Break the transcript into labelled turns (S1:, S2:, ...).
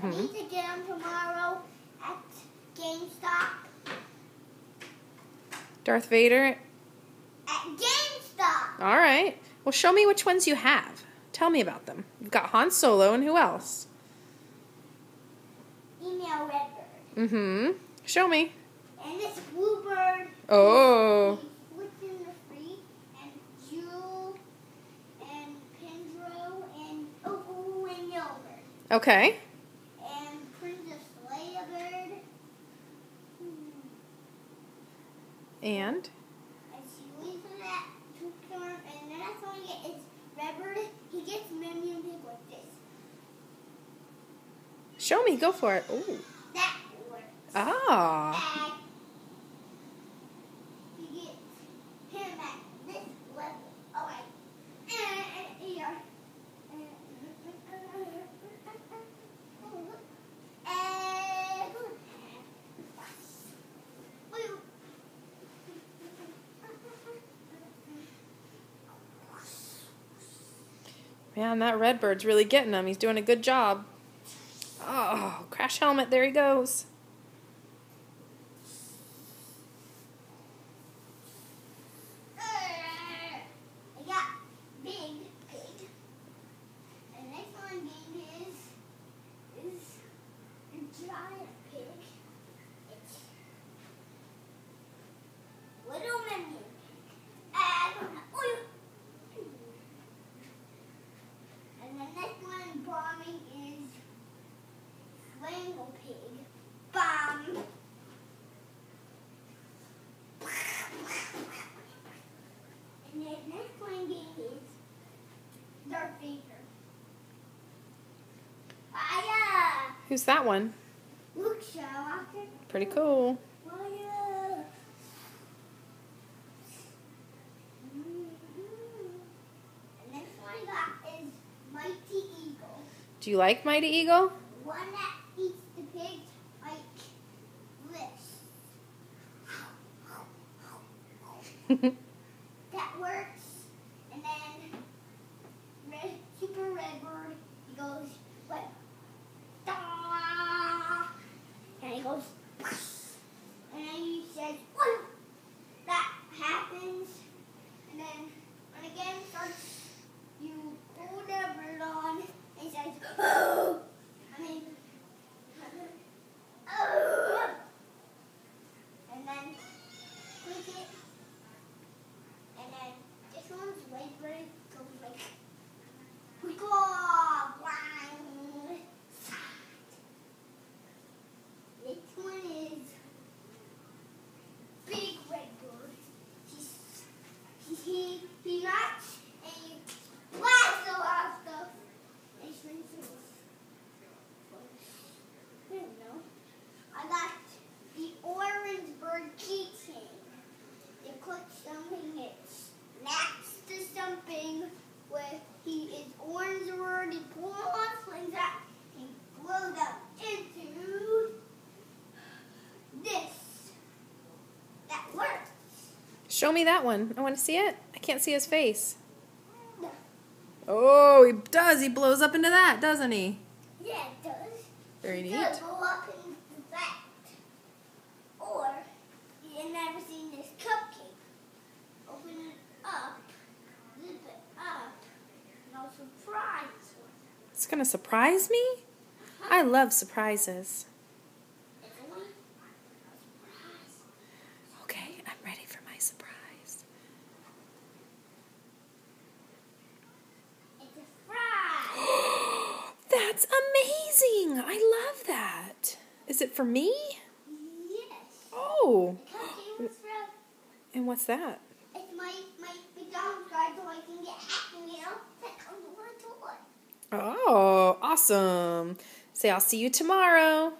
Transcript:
S1: I need to get them tomorrow at GameStop.
S2: Darth Vader?
S1: At GameStop!
S2: Alright. Well, show me which ones you have. Tell me about them. You've got Han Solo and who else?
S1: Email Redbird.
S2: Mm-hmm. Show me.
S1: And this Bluebird.
S2: Oh.
S1: What's in the free? And Jewel. And Pendro. And and Yellowbird.
S2: Okay.
S1: And Princess Leia Bird.
S2: And?
S1: And she leaves in that storm. And the next one I get is Redbird. He gets Minion Pig like this.
S2: Show me. Go for it. Ooh.
S1: That works.
S2: Ah.
S1: And you get him at this level. Alright. Here.
S2: Man, that Redbird's really getting him. He's doing a good job. Oh, crash helmet. There he goes.
S1: I got Big Pig. And next one being is a giant pig. It's Little Minion Pig. And the next one bombing is Flamingo Pig. Bomb. And the next one being is Darth Vader. Fire!
S2: Who's that one?
S1: Luke Skywalker.
S2: Pretty cool.
S1: Fire! And next one I got is Mighty Eagle.
S2: Do you like Mighty Eagle?
S1: One that eats the pigs like this. That works. And then Super Redbird, he goes like da, and he goes, and then he says, "Whoa!" That happens, and then when the game starts, you pull the bird on, and he says, "Oh!" I mean, "Oh!" And then click it. And then this one's Redbird goes like, this one is Big Redbird. He knocks and he blasts a lot of stuff. And he shrinks it. I don't know. I got the Orange Bird keychain. You click something, it snaps to something where he is orange bird, he pulls on slings out, and blows up into this. That works.
S2: Show me that one. I want to see it. I can't see his face.
S1: No.
S2: Oh, he does. He blows up into that, doesn't he?
S1: Yeah, it does.
S2: Very neat.
S1: It does go up into that. Or, you've never seen this cupcake. Open it up, zip it up, and I'll surprise you.
S2: It's going to surprise me? I love surprises.
S1: It's only a surprise.
S2: Okay, I'm ready for my surprise.
S1: It's a fry.
S2: That's amazing. I love that. Is it for me?
S1: Yes.
S2: Oh.
S1: The cupcake was from.
S2: And what's that?
S1: It's my McDonald's card so I can get Happy Meal that comes with a toy.
S2: Oh, awesome. Say, I'll see you tomorrow.